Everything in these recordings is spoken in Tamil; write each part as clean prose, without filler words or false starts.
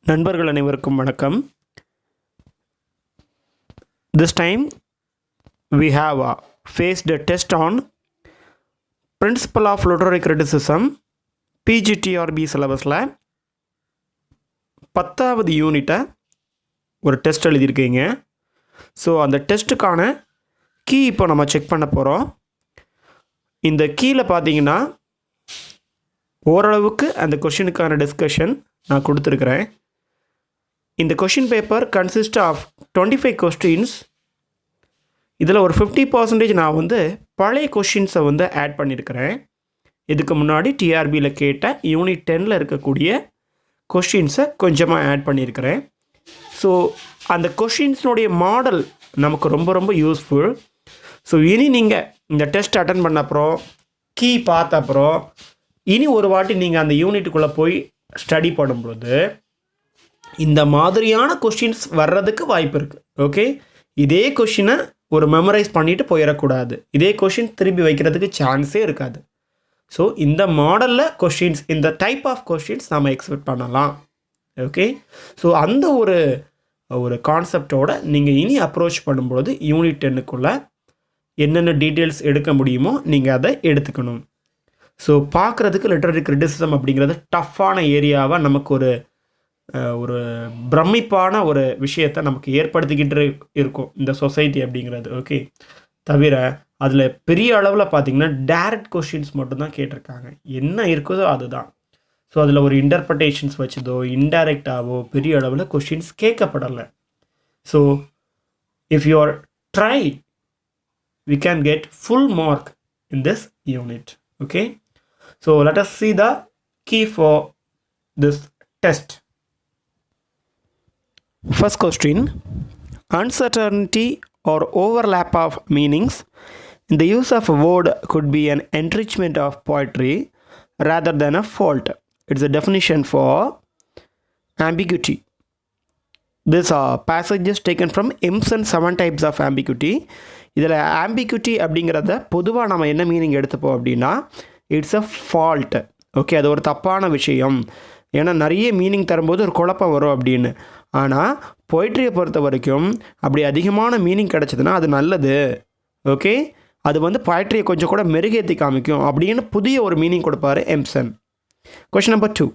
நண்பர்கள் அனைவருக்கும் வணக்கம். This time we have faced a test on Principle of Literary Criticism pgtrb syllabusல 10வது யூனிட்டை ஒரு டெஸ்ட் எழுதியிருக்கீங்க. ஸோ அந்த டெஸ்ட்டுக்கான கீ இப்போ நம்ம செக் பண்ண போகிறோம். இந்த கீயில் பார்த்தீங்கன்னா ஓரளவுக்கு அந்த கொஷினுக்கான டிஸ்கஷன் நான் கொடுத்துருக்குறேன். இந்த question paper consist of 25 questions. இதில் ஒரு 50% நான் பழைய கொஷின்ஸை ஆட் பண்ணியிருக்கிறேன். இதுக்கு முன்னாடி டிஆர்பியில் கேட்ட யூனிட் 10ல் இருக்கக்கூடிய கொஷின்ஸை கொஞ்சமாக ஆட் பண்ணியிருக்கிறேன். ஸோ அந்த கொஷின்ஸினுடைய மாடல் நமக்கு ரொம்ப ரொம்ப யூஸ்ஃபுல். ஸோ இனி நீங்கள் இந்த டெஸ்ட் அட்டன் பண்ண அப்புறம் கீ பார்த்த அப்புறம் இனி ஒரு வாட்டி நீங்கள் அந்த யூனிட்டுக்குள்ளே போய் ஸ்டடி பண்ணும்பொழுது இந்த மாதிரியான கொஷின்ஸ் வர்றதுக்கு வாய்ப்பு இருக்குது. ஓகே, இதே கொஷினை ஒரு மெமரைஸ் பண்ணிவிட்டு போயிடக்கூடாது. இதே கொஷின் திரும்பி வைக்கிறதுக்கு சான்ஸே இருக்காது. ஸோ இந்த மாடலில் கொஷின்ஸ், இந்த டைப் ஆஃப் கொஷின்ஸ் நம்ம எக்ஸ்பெக்ட் பண்ணலாம். ஓகே, ஸோ அந்த ஒரு கான்செப்டோடு நீங்கள் இனி அப்ரோச் பண்ணும்போது யூனிட் 10க்குள்ளே என்னென்ன டீட்டெயில்ஸ் எடுக்க முடியுமோ நீங்கள் அதை எடுத்துக்கணும். ஸோ பார்க்குறதுக்கு லிட்ரரி கிரிட்டிசிசம் அப்படிங்கிறது டஃப்பான ஏரியாவாக நமக்கு ஒரு பிரமிப்பான ஒரு விஷயத்தை நமக்கு ஏற்படுத்திக்கிட்டு இருக்கும் இந்த சொசைட்டி அப்படிங்கிறது. ஓகே, தவிர அதில் பெரிய அளவில் பார்த்திங்கன்னா டைரக்ட் கொஷின்ஸ் மட்டும்தான் கேட்டிருக்காங்க. என்ன இருக்குதோ அதுதான். ஸோ அதில் ஒரு இன்டர்பிரட்டேஷன்ஸ் வச்சதோ இன்டைரக்டாவோ பெரிய அளவில் கொஷின்ஸ் கேட்கப்படலை. So if you are try we can get full mark in this unit. Okay, so let us see the key for this test. First question: uncertainty or overlap of meanings in the use of a word could be an enrichment of poetry rather than a fault. It's a definition for ambiguity. This passage is taken from Emerson 7 types of ambiguity. இதில் ஆம்பிகுட்டி அப்படிங்கிறத பொதுவாக நம்ம என்ன மீனிங் எடுத்துப்போம் அப்படின்னா, இட்ஸ் அ ஃபால்ட். ஓகே, அது ஒரு தப்பான விஷயம். ஏன்னா நிறைய மீனிங் தரும்போது ஒரு குழப்பம் வரும் அப்படின்னு. ஆனால் பொய்ட்ரியை பொறுத்த வரைக்கும் அப்படி அதிகமான மீனிங் கிடச்சதுன்னா அது நல்லது. ஓகே, அது பொய்ட்ரியை கொஞ்சம் கூட மெருகேற்றி காமிக்கும் அப்படின்னு புதிய ஒரு மீனிங் கொடுப்பாரு Empson. Question number 2.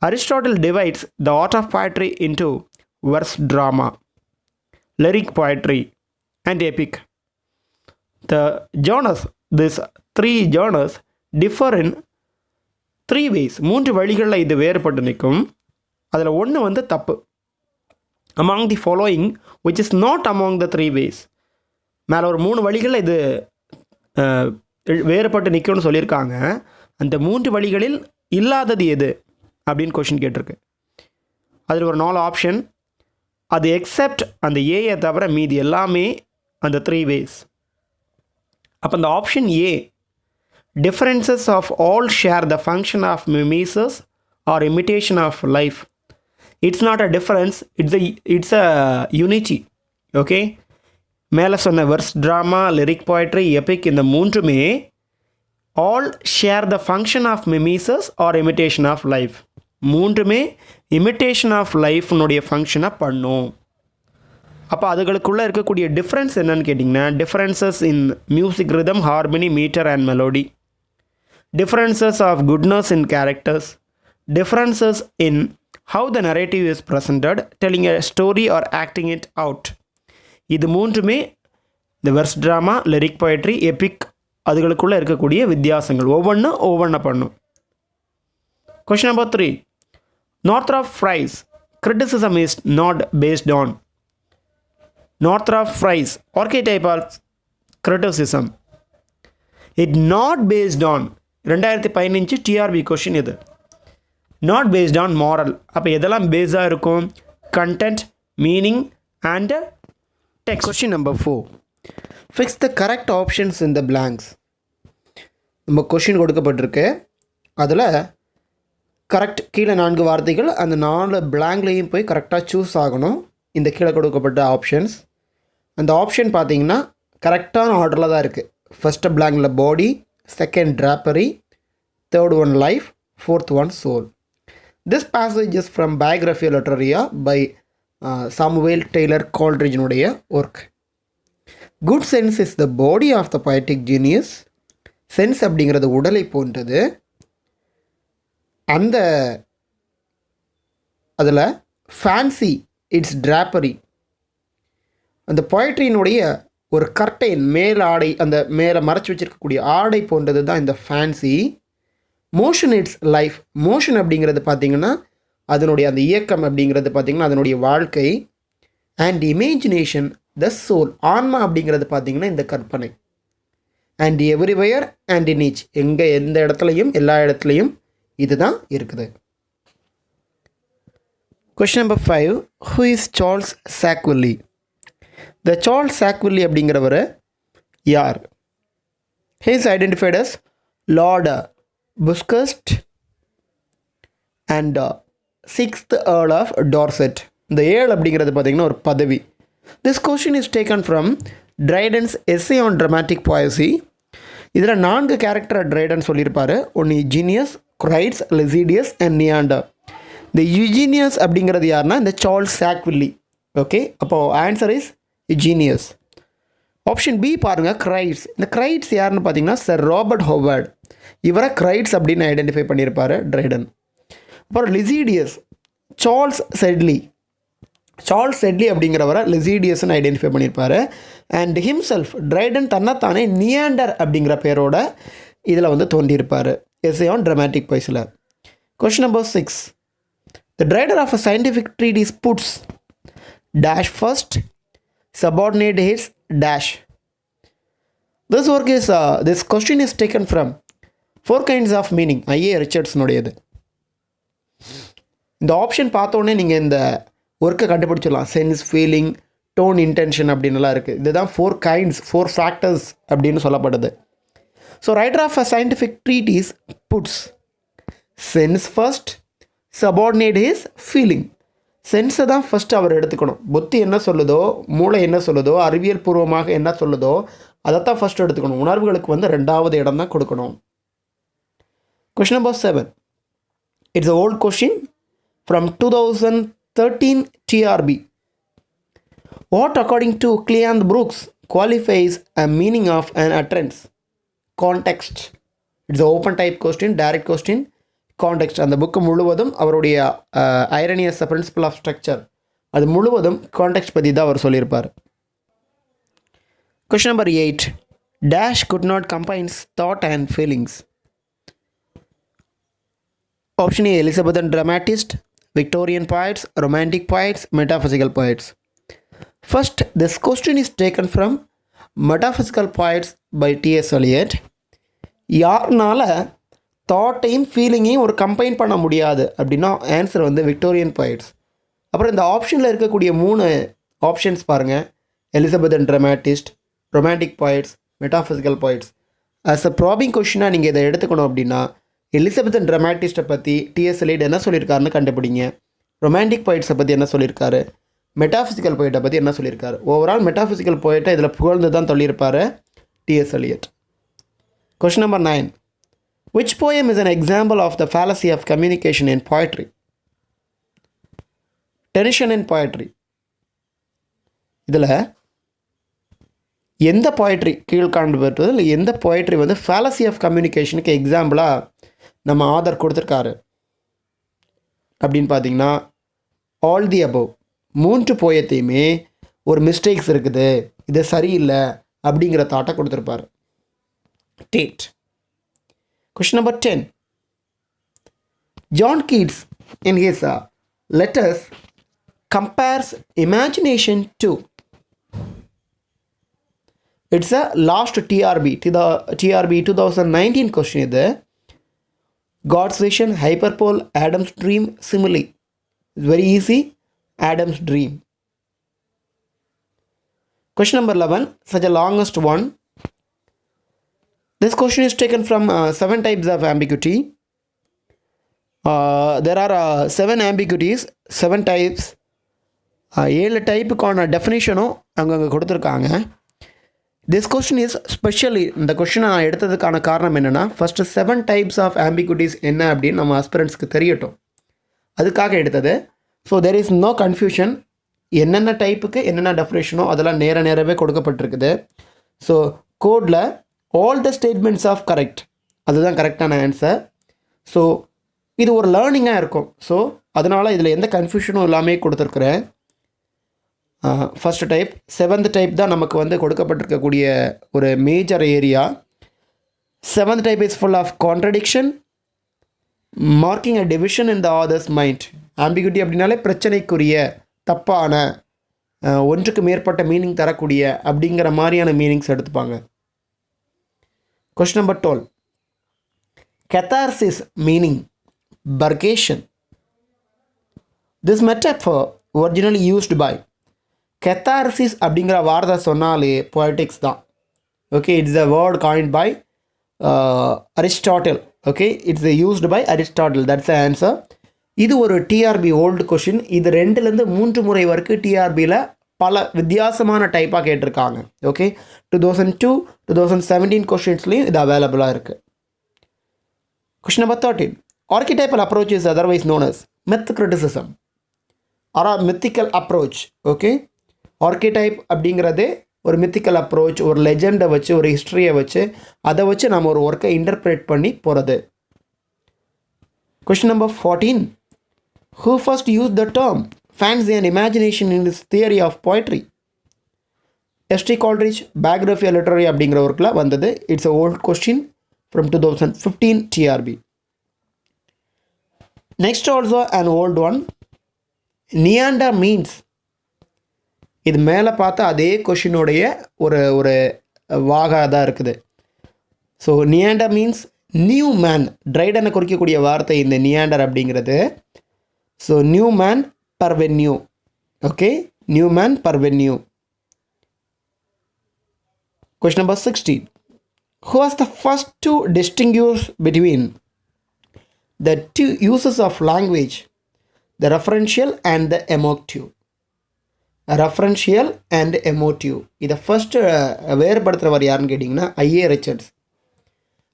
Aristotle divides the art of poetry into verse drama, lyric poetry and epic. The genres, these 3 genres differ in 3 ways. 3 வழிகளில் இது வேறுபட்டு நிற்கும். அதில் ஒன்று தப்பு. among the following which is not among the 3 ways. மேலே ஒரு 3 வழிகளில் இது வேறுபட்டு நிற்கும்னு சொல்லியிருக்காங்க. அந்த 3 வழிகளில் இல்லாதது எது அப்படின்னு கொஷின் கேட்டிருக்கு. அதில் ஒரு 4 ஆப்ஷன். அது எக்ஸப்ட் அந்த ஏயை தவிர மீதி எல்லாமே அந்த 3 ways. அப்போ அந்த option A, differences of all share the function of mimesis or imitation of life. It's not a difference, it's a unity. Okay, மேலே சொன்ன verse drama, lyric poetry, epic, இந்த 3மே all share the function of mimesis or imitation of life. 3மே இமிட்டேஷன் ஆஃப் லைஃப்னுடைய ஃபங்க்ஷனை பண்ணும். அப்போ அதுகளுக்குள்ளே இருக்கக்கூடிய டிஃப்ரென்ஸ் என்னன்னு கேட்டிங்கன்னா, differences in music rhythm, harmony, metre and melody, differences of goodness in characters, differences in how the narrative is presented, telling a story or acting it out. இது 3மே இந்த verse drama, lyric poetry, epic அதுகளுக்குள்ளே இருக்கக்கூடிய வித்தியாசங்கள். ஒவ்வொன்று பண்ணும். Question number 3. Northrop Frye's criticism is not based on. Northrop Frye's archetype of criticism, it not based on 2015 TRB question. இது not based on moral. அப்போ எதெல்லாம் பேஸாக இருக்கும்? content, meaning and text. Question number 4. Fix the correct options in the blanks. நம்ம கொஷின் கொடுக்கப்பட்டிருக்கு. அதில் கரெக்ட் கீழே 4 வார்த்தைகள் அந்த 4 பிளாங்க்லேயும் போய் கரெக்டாக சூஸ் ஆகணும். இந்த கீழே கொடுக்கப்பட்ட ஆப்ஷன்ஸ், அந்த ஆப்ஷன் பார்த்தீங்கன்னா கரெக்டான ஆர்டரில் தான் இருக்குது. ஃபஸ்ட்டு பிளாங்கில் body, second drapery, third one life, fourth one soul. This passage is from Biographia Literaria by Samuel Taylor கோல்ட்ரிட்ஜினுடைய work. Good sense is the body of the poetic genius. Sense அப்படிங்கிறது உடலை போன்றது. அந்த அதில் ஃபேன்சி இட்ஸ் drapery, அந்த பொயட்ரியினுடைய ஒரு கர்டைன் மேல் ஆடை, அந்த மேலே மறைச்சி வச்சுருக்கக்கூடிய ஆடை போன்றது தான் இந்த fancy. Motion it's life. Motion அப்படிங்கிறது பார்த்திங்கன்னா அதனுடைய அந்த இயக்கம் அப்படிங்கிறது பார்த்திங்கன்னா அதனுடைய வாழ்க்கை. And imagination the soul. ஆன்மா அப்படிங்கிறது பார்த்திங்கன்னா இந்த கற்பனை. And everywhere and in each, எங்கே எந்த இடத்துலையும் எல்லா இடத்துலையும் இதுதான் இருக்குது. Question number 5. Who is Charles Sackville? The Charles Sackville அப்படிங்கிறவர் யார்? He is identified as Lord Buckhurst and 6th Earl of Dorset. இந்த ஏர்ல் அப்படிங்கிறது பார்த்திங்கன்னா ஒரு பதவி. This question is taken from Dryden's essay on dramatic poesy. இதில் 4 கேரக்டர் ட்ரைடன் சொல்லியிருப்பார். ஒன்று யுஜீனியஸ், கிரைட்ஸ், லெசிடியஸ் அண்ட் நியாண்டர். இந்த யுஜீனியஸ் அப்படிங்கிறது யாருன்னா இந்த சார்ல்ஸ் சாக்வில்லி. ஓகே, அப்போது answer is Eugenius. Option B பாருங்கள், கிரைட்ஸ். இந்த கிரைட்ஸ் யாருன்னு பார்த்தீங்கன்னா சர் ராபர்ட் ஹோவர்ட். இவரை கிரைட்ஸ் அப்படின்னு ஐடென்டிஃபை பண்ணியிருப்பார் ட்ரைடன். அப்புறம் Lisideius Charles Sedley. Charles Sedley அப்படிங்கிறவரை லிசிடியஸ்ன்னு ஐடென்டிஃபை பண்ணியிருப்பார். அண்ட் ஹிம்செல்ஃப் ட்ரைடன் தன்னைத்தானே நியாண்டர் அப்படிங்கிற பேரோட இதில் வந்து தோன்றியிருப்பார் எஸ்ஸே ஆன் ட்ராமாட்டிக் poesyல. Question number 6. The writer of a scientific treatise puts dash first, subordinate his dash. This work is this question is taken from 4 kinds of meaning. I.A. ரிச்சர்ட்ஸ்னுடையது. இந்த ஆப்ஷன் பார்த்தோன்னே நீங்கள் இந்த ஒர்க்கை கண்டுபிடிச்சிடலாம். சென்ஸ், ஃபீலிங், டோன், இன்டென்ஷன் அப்படின்னுலாம் இருக்குது. இதுதான் 4 kinds, 4 factors அப்படின்னு சொல்லப்படுது. So writer of a scientific treatise puts sense first, subordinate his feeling. சென்ஸை தான் ஃபஸ்ட்டு அவர் எடுத்துக்கணும். புத்தி என்ன சொல்லுதோ, மூளை என்ன சொல்லுதோ, அறிவியல் பூர்வமாக என்ன சொல்லுதோ அதைத்தான் ஃபஸ்ட்டு எடுத்துக்கணும். உணர்வுகளுக்கு வந்து 2வது இடம் தான் கொடுக்கணும். Question number 7. It's a old question from 2013 TRB. What according to Cleanth Brooks qualifies a meaning of an utterance? Context. It's an open type question, direct question. Context. அந்த புக்கு முழுவதும் அவருடைய irony as a principle of structure, அது முழுவதும் கான்டெக்ஸ்ட் பற்றி தான் அவர் சொல்லியிருப்பார். Question number 8. Dash could not combines thought and feelings. Option A Elizabethan dramatist, Victorian poets, romantic poets, metaphysical poets. First, this question is taken from Metaphysical Poets by T.S. Eliot. யாருனால தாட்டையும் ஃபீலிங்கையும் ஒரு கம்பைன் பண்ண முடியாது அப்படின்னா ஆன்சர் வந்து விக்டோரியன் poets. அப்புறம் இந்த ஆப்ஷனில் இருக்கக்கூடிய 3 ஆப்ஷன்ஸ் பாருங்கள். Elizabethan dramatist, romantic poets, metaphysical poets. As a probing கொஷினாக நீங்கள் இதை எடுத்துக்கணும் அப்படின்னா எலிசபெத்தன் ட்ராமாட்டிஸ்ட்டை பற்றி T.S. Eliot என்ன சொல்லியிருக்காருன்னு கண்டுபிடிங்க. ரொமான்டிக் poetsஸை பற்றி என்ன சொல்லியிருக்காரு, மெட்டாஃபிசிக்கல் poetை பற்றி என்ன சொல்லியிருக்காரு. ஓவரால் மெட்டாஃபிசிக்கல் poetை இதில் புகழ்ந்து தான் சொல்லியிருப்பார் T.S. Eliot. Question number 9. Which poem is an example of the fallacy of communication in poetry? Tension in poetry. இதில் எந்த poetry கீழ்காண்டு பெற்றது இல்லை எந்த poetry வந்து fallacy of communicationக்கு எக்ஸாம்பிளாக நம்ம ஆதர் கொடுத்துருக்காரு அப்படின்னு பார்த்தீங்கன்னா ஆல் தி அபவ். 3 போயத்தையுமே ஒரு மிஸ்டேக்ஸ் இருக்குது, இது சரியில்லை அப்படிங்கிற தாட்டை கொடுத்துருப்பார் date. Question number 10. John Keats in his letters compares imagination to. It's a last TRB 2019 question இது. God's vision, hyperbole, Adam's dream, simile. It's very easy. Adam's dream. Question number 11, such a longest one. This question is taken from 7 types of ambiguity. there are 7 ambiguities, 7 types. 7 டைப்புக்கான டெஃபினேஷனும் அங்கே கொடுத்துருக்காங்க. திஸ் கொஸ்டின் இஸ் ஸ்பெஷலி, இந்த கொஸ்டினை நான் எடுத்ததுக்கான காரணம் என்னென்னா, ஃபஸ்ட்டு 7 டைப்ஸ் ஆஃப் ஆம்பிகுட்டிஸ் என்ன அப்படின்னு நம்ம ஆஸ்பிரண்ட்ஸ்க்கு தெரியட்டும், அதுக்காக எடுத்தது. So there is no confusion. என்னென்ன டைப்புக்கு என்னென்ன டெஃபினேஷனோ அதெல்லாம் நேரவே கொடுக்கப்பட்டிருக்குது. ஸோ கோடில் all the statements of correct, அதுதான் கரெக்டான ஆன்சர். ஸோ இது ஒரு லேர்னிங்காக இருக்கும். ஸோ அதனால் இதில் எந்த கன்ஃபியூஷனும் இல்லாமல் கொடுத்துருக்குறேன். ஃபஸ்ட்டு டைப், 7th டைப் தான் நமக்கு வந்து கொடுக்கப்பட்டிருக்கக்கூடிய ஒரு major area. 7th type is full of contradiction, marking a division in the author's mind. Ambiguity அப்படின்னாலே பிரச்சனைக்குரிய, தப்பான, ஒன்றுக்கு மேற்பட்ட மீனிங் தரக்கூடிய அப்படிங்கிற மாதிரியான மீனிங்ஸ் எடுத்துப்பாங்க. Question number 12. catharsis meaning purgation. This metaphor originally used by, catharsis அப்படிங்கிற வார்த்தை சொன்னாலே poetics தான். Okay, it's a word coined by Aristotle. Okay, it's used by Aristotle. That's the answer. இது ஒரு டிஆர்பி ஓல்டு கொஷின். இது 2லேருந்து 3 முறை வரைக்கும் டிஆர்பியில் பல வித்தியாசமான டைப்பாக கேட்டிருக்காங்க. ஓகே, 2002, 2017 கொஷின்ஸ்லேயும் இது அவைலபிளாக இருக்குது. Question number 13. Archetypal approach is otherwise known as myth criticism or a mythical approach. Okay, archetype அப்படிங்கிறது ஒரு mythical approach, ஒரு லெஜெண்டை வச்சு, ஒரு ஹிஸ்ட்ரியை வச்சு, அதை வச்சு நம்ம ஒரு ஒர்க்கை இன்டர்பிரேட் பண்ணி போகிறது. Question number 14. Who first used the term fancy and imagination in his theory of poetry? S.T. Coleridge, Biography of Literary அப்படிங்கிற ஒர்க்கில் வந்தது. It's a old question from 2015 TRB. Next also an old one. Neander means, இது மேலே பார்த்தா அதே கொஷினுடைய ஒரு வாகாக தான் இருக்குது. So Neander means new man. ட்ரைடனை குறிக்கக்கூடிய வார்த்தை இந்த நியாண்டர் அப்படிங்கிறது. So new man parvenu. Okay, new man parvenu. Question number 16. Who was the first to distinguish between the two uses of language, the referential and the emotive? Referential and emotive. இதை ஃபஸ்ட்டு வேறுபடுத்துகிறவர் யாருன்னு கேட்டிங்கன்னா I A Richards.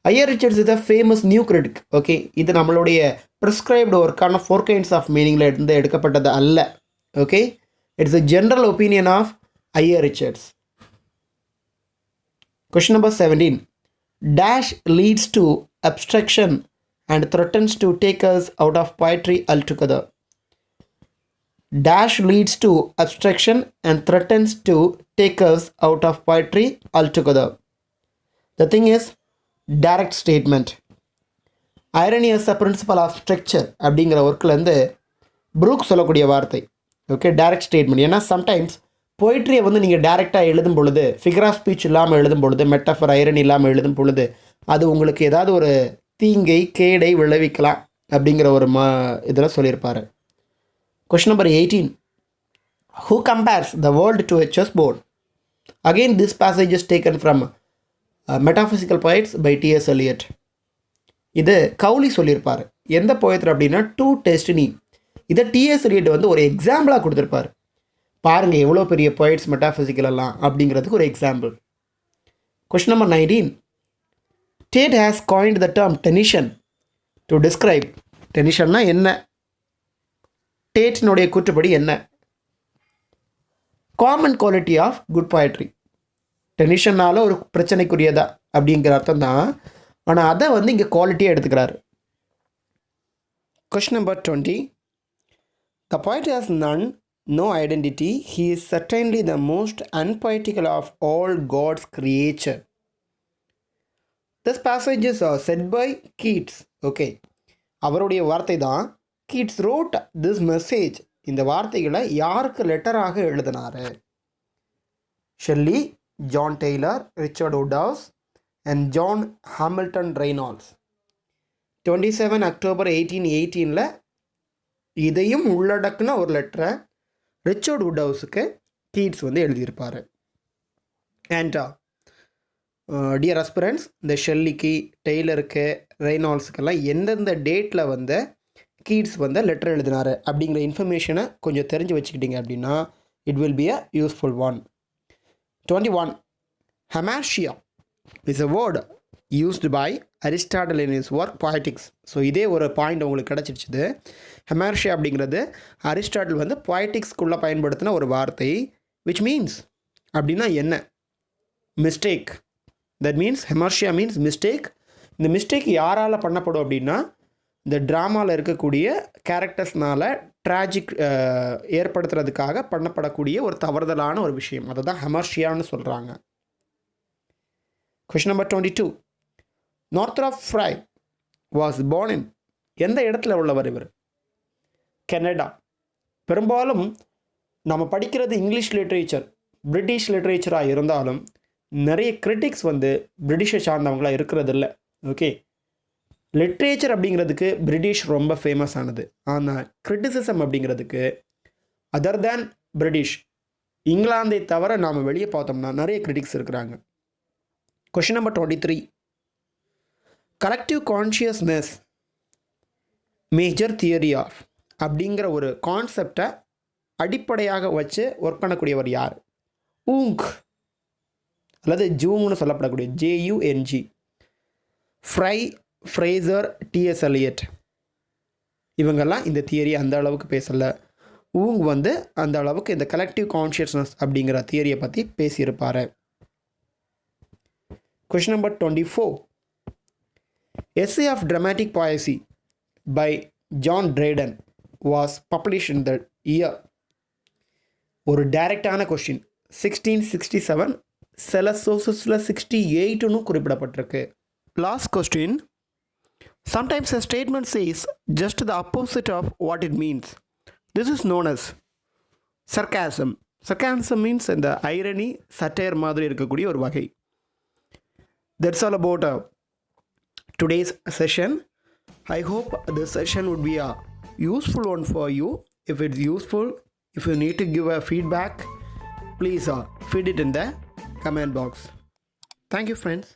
I A Richards is a famous new critic. Okay, இது நம்மளுடைய ப்ரிஸ்கிரைப்டு ஒர்க்கான 4 kinds ஆஃப் மீனிங்கில் இருந்து எடுக்கப்பட்டது அல்ல. Okay, it's a general opinion of I A Richards. Question number 17. Dash leads to abstraction and threatens to take us out of poetry altogether. Dash leads to abstraction and threatens to take us out of poetry altogether. The thing is direct statement. Irony as a principle of structure அப்படிங்கிற ஒர்க்லேருந்து ப்ரூக் சொல்லக்கூடிய வார்த்தை. Okay, direct statement. ஏன்னா சம்டைம்ஸ் போய்ட்ரியை வந்து நீங்கள் டேரெக்டாக எழுதும் பொழுது, ஃபிகர் ஆஃப் ஸ்பீச் இல்லாமல் எழுதும் பொழுது, மெட்டஃபர், ஐரனி இல்லாமல் எழுதும் பொழுது அது உங்களுக்கு ஏதாவது ஒரு தீங்கை, கேடை விளைவிக்கலாம் அப்படிங்கிற ஒரு இதில் சொல்லியிருப்பார். Question number 18. Who compares the world to a chessboard? Again, this passage is taken from Metaphysical Poets by T.S. Eliot. இது கவுலி சொல்லியிருப்பார். எந்த போயத்தர் அப்படின்னா டு டெஸ்டினி. இதை T.S. Eliot வந்து ஒரு எக்ஸாம்பிளாக கொடுத்துருப்பார். பாருங்கள் எவ்வளோ பெரிய போய்ட்ஸ் மெட்டாஃபிசிக்கல் எல்லாம் அப்படிங்கிறதுக்கு ஒரு example. Question number 19. Tate has coined the term tension to describe. டெனிஷன்னா என்ன? டேட்டினுடைய கூற்றுப்படி என்ன? Common quality of good poetry. டெனிஷனால் ஒரு பிரச்சனைக்குரியதா அப்படிங்கிற அர்த்தம் தான். ஆனால் அதை வந்து இங்கே குவாலிட்டியாக எடுத்துக்கிறாரு. Question number 20. The poet has no identity. He is certainly the most unpoetical of all God's creature. This passage is said by Keats. Okay, அவருடைய வார்த்தை தான். Keats wrote this message. இந்த வார்த்தைகளை யாருக்கு லெட்டராக எழுதினார்? Shelley, John Taylor, Richard Woodhouse and John Hamilton Reynolds. 27 October 1818 இதையும் உள்ளடக்குன ஒரு லெட்டரை ரிச்சர்ட் உட்ஹவுஸுக்கு கீட்ஸ் வந்து எழுதியிருப்பார். அண்ட் டியர் அஸ்பிரண்ட்ஸ், இந்த ஷெல்லிக்கு, டெய்லருக்கு, ரெய்னால்ட்ஸுக்கெல்லாம் எந்தெந்த டேட்டில் வந்து கீட்ஸ் வந்து லெட்டர் எழுதினார் அப்படிங்கிற இன்ஃபர்மேஷனை கொஞ்சம் தெரிஞ்சு வச்சுக்கிட்டீங்க அப்படின்னா it will be a useful one. 21. Hamartia is a word used by Aristotle in his work Poetics. So இதே ஒரு பாயிண்ட் உங்களுக்கு கிடச்சிருச்சுது. ஹெமார்ஷியா அப்படிங்கிறது அரிஸ்டாட்டில் வந்து பொயட்டிக்ஸ்குள்ளே பயன்படுத்தின ஒரு வார்த்தை. விச் மீன்ஸ் அப்படின்னா என்ன? Mistake. That means hamartia means mistake. இந்த மிஸ்டேக் யாரால் பண்ணப்படும் அப்படின்னா இந்த ட்ராமாவில் இருக்கக்கூடிய கேரக்டர்ஸ்னால் ட்ராஜிக் ஏற்படுத்துறதுக்காக பண்ணப்படக்கூடிய ஒரு தவறுதலான ஒரு விஷயம். அதை தான் ஹெமார்ஷியான்னு சொல்கிறாங்க. Question number 22. Northrop Frye was born in எந்த இடத்துல உள்ளவர் இவர்? கனடா. பெரும்பாலும் நம்ம படிக்கிறது இங்கிலீஷ் லிட்ரேச்சர், பிரிட்டிஷ் லிட்ரேச்சராக இருந்தாலும் நிறைய கிரிட்டிக்ஸ் வந்து பிரிட்டிஷை சார்ந்தவங்களாக இருக்கிறதில்ல. ஓகே, லிட்ரேச்சர் அப்படிங்கிறதுக்கு பிரிட்டிஷ் ரொம்ப ஃபேமஸ் ஆனது. ஆனால் கிரிட்டிசிசம் அப்படிங்கிறதுக்கு அதர் தேன் பிரிட்டிஷ், இங்கிலாந்தை தவிர நாம் வெளியே பார்த்தோம்னா நிறைய கிரிட்டிக்ஸ் இருக்கிறாங்க. Question number 23. Collective consciousness major theory of அப்படிங்கிற ஒரு கான்செப்டை அடிப்படையாக வச்சு ஒர்க் பண்ணக்கூடியவர் யார்? ஊங்க் அல்லது ஜூங்னு சொல்லப்படக்கூடிய JUNG. Frye, Frazer, T S Eliot இவங்கெல்லாம் இந்த தியரி அந்த அளவுக்கு பேசலை. ஊங் வந்து அந்த அளவுக்கு இந்த கலெக்டிவ் கான்ஷியஸ்னஸ் அப்படிங்கிற தியரியை பற்றி பேசியிருப்பார். Question number 24. Essay of Dramatic Poesy by John Dryden was published in the year. ஒரு டைரக்டான கொஸ்டின். 1667, சில சோர்சஸில் 68ன்னு குறிப்பிடப்பட்டிருக்கு. Last question. Sometimes a statement says just the opposite of what it means. This is known as sarcasm. Sarcasm means இந்த ஐரணி, சட்டையர் மாதிரி இருக்கக்கூடிய ஒரு வகை. That's all about today's session. I hope this session would be a useful one for you. If it's useful, if you need to give a feedback, please feed it in the comment box. Thank you, friends.